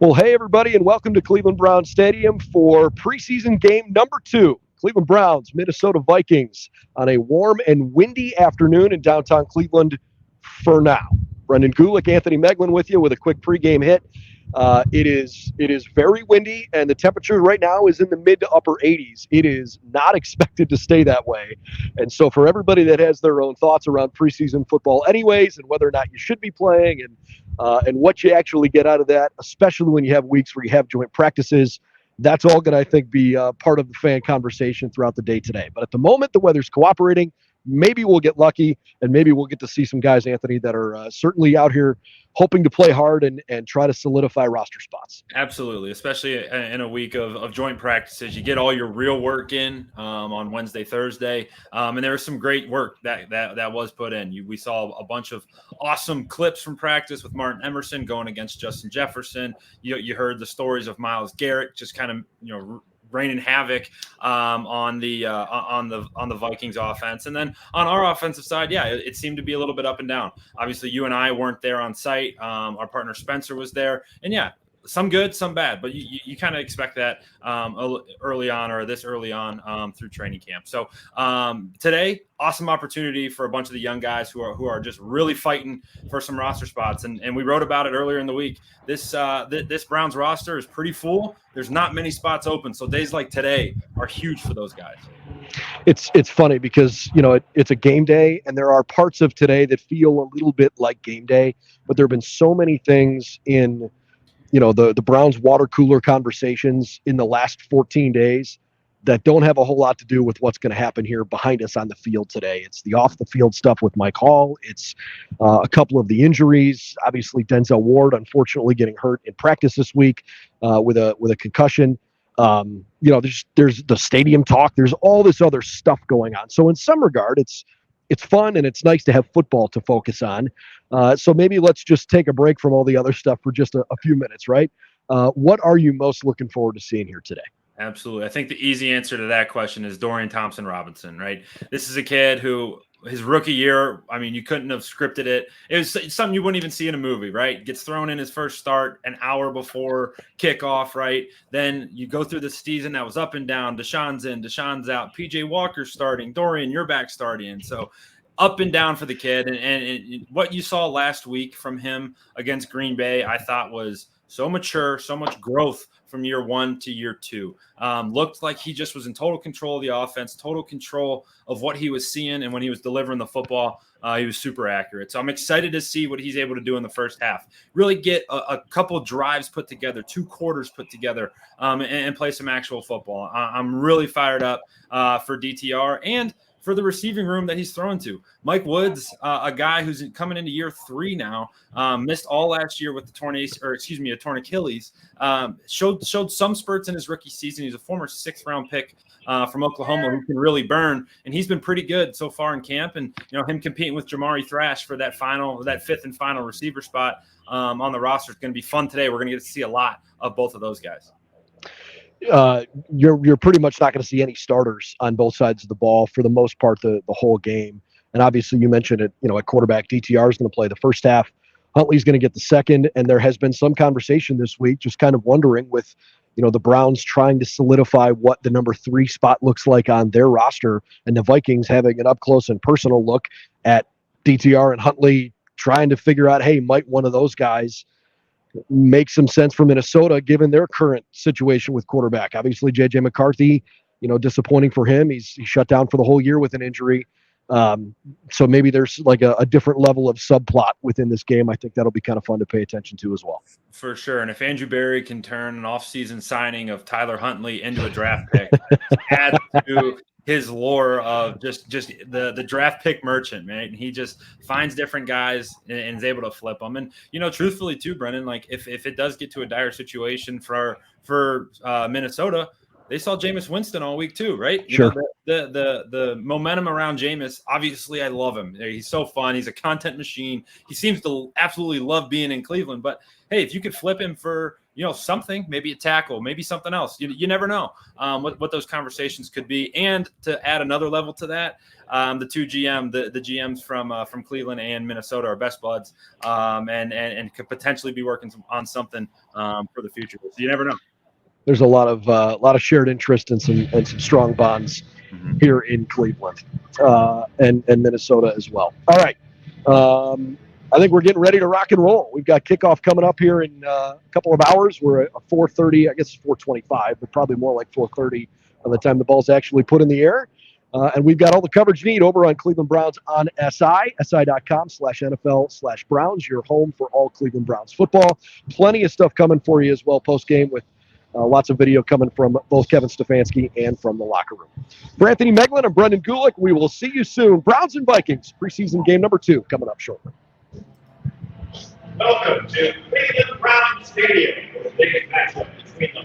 Well, hey, everybody, and welcome to Cleveland Browns Stadium for preseason game number 2. Cleveland Browns, Minnesota Vikings on a warm and windy afternoon in downtown Cleveland for now. Brendan Gulick, Anthony Meglin with you with a quick pregame hit. It is very windy, and the temperature right now is in the mid to upper 80s. It is not expected to stay that way. And so for everybody that has their own thoughts around preseason football anyways, and whether or not you should be playing and what you actually get out of that, especially when you have weeks where you have joint practices, that's all going to, I think, be part of the fan conversation throughout the day today. But at the moment, the weather's cooperating. Maybe we'll get lucky, and maybe we'll get to see some guys, Anthony, that are certainly out here hoping to play hard and try to solidify roster spots. Absolutely, especially in a week of joint practices. You get all your real work in on Wednesday, Thursday, and there was some great work that was put in. We saw a bunch of awesome clips from practice with Martin Emerson going against Justin Jefferson. You heard the stories of Myles Garrett just kind of raining havoc on the Vikings offense, and then on our offensive side, it seemed to be a little bit up and down. Obviously, you and I weren't there on site. Our partner Spencer was there, and some good, some bad, but you kind of expect that early on through training camp. So today, awesome opportunity for a bunch of the young guys who are just really fighting for some roster spots. And we wrote about it earlier in the week. This Browns roster is pretty full. There's not many spots open. So days like today are huge for those guys. It's funny because, it's a game day, and there are parts of today that feel a little bit like game day, but there have been so many things in the Browns water cooler conversations in the last 14 days that don't have a whole lot to do with what's going to happen here behind us on the field today. It's the off the field stuff with Mike Hall. It's a couple of the injuries. Obviously, Denzel Ward, unfortunately, getting hurt in practice this week with a concussion. There's the stadium talk. There's all this other stuff going on. So in some regard, it's fun and it's nice to have football to focus on. So maybe let's just take a break from all the other stuff for just a few minutes, right? What are you most looking forward to seeing here today? Absolutely. I think the easy answer to that question is Dorian Thompson-Robinson, right? This is a kid who his rookie year, you couldn't have scripted it. It was something you wouldn't even see in a movie, right? Gets thrown in his first start an hour before kickoff, right? Then you go through the season that was up and down. Deshaun's in, Deshaun's out. PJ Walker's starting. Dorian, you're back starting. So up and down for the kid. And what you saw last week from him against Green Bay, I thought was so mature, so much growth from year 1 to year 2. Looked like he just was in total control of the offense, total control of what he was seeing. And when he was delivering the football, he was super accurate. So I'm excited to see what he's able to do in the first half. Really get a couple drives put together, 2 quarters put together, and play some actual football. I'm really fired up for DTR and for the receiving room that he's throwing to. Mike Woods, a guy who's coming into year 3 now, missed all last year with a torn Achilles. Showed some spurts in his rookie season. He's a former 6th-round pick from Oklahoma who can really burn, and he's been pretty good so far in camp. And him competing with Jamari Thrash for that 5th and final receiver spot on the roster is going to be fun today. We're going to get to see a lot of both of those guys. You're pretty much not going to see any starters on both sides of the ball for the most part the whole game. And obviously you mentioned it, at quarterback, DTR is going to play the first half. Huntley's going to get the second. And there has been some conversation this week, just kind of wondering with, the Browns trying to solidify what the number 3 spot looks like on their roster, and the Vikings having an up close and personal look at DTR and Huntley trying to figure out, hey, might one of those guys make some sense for Minnesota given their current situation with quarterback. Obviously, J.J. McCarthy, disappointing for him. He's shut down for the whole year with an injury. So maybe there's like a different level of subplot within this game. I think that'll be kind of fun to pay attention to as well. For sure. And if Andrew Berry can turn an offseason signing of Tyler Huntley into a draft pick, add to his lore of just the draft pick merchant, man. And he just finds different guys and is able to flip them. And, truthfully too, Brendan, like if it does get to a dire situation for Minnesota, they saw Jameis Winston all week too, right? Sure. The momentum around Jameis, obviously I love him. He's so fun. He's a content machine. He seems to absolutely love being in Cleveland. But, hey, if you could flip him for something, maybe a tackle, maybe something else. You never know what those conversations could be. And to add another level to that, the two the GMs from Cleveland and Minnesota are best buds, and could potentially be working on something for the future. So you never know. There's a lot of shared interest and some strong bonds here in Cleveland and Minnesota as well. All right. I think we're getting ready to rock and roll. We've got kickoff coming up here in a couple of hours. We're at 4:30. I guess it's 4:25, but probably more like 4:30 by the time the ball's actually put in the air. And we've got all the coverage you need over on Cleveland Browns on si.com/NFL/Browns, your home for all Cleveland Browns football. Plenty of stuff coming for you as well post-game with lots of video coming from both Kevin Stefanski and from the locker room. For Anthony Meglin and Brendan Gulick, we will see you soon. Browns and Vikings, preseason game number 2 coming up shortly. Welcome to Cleveland Browns Stadium, the biggest matchup between the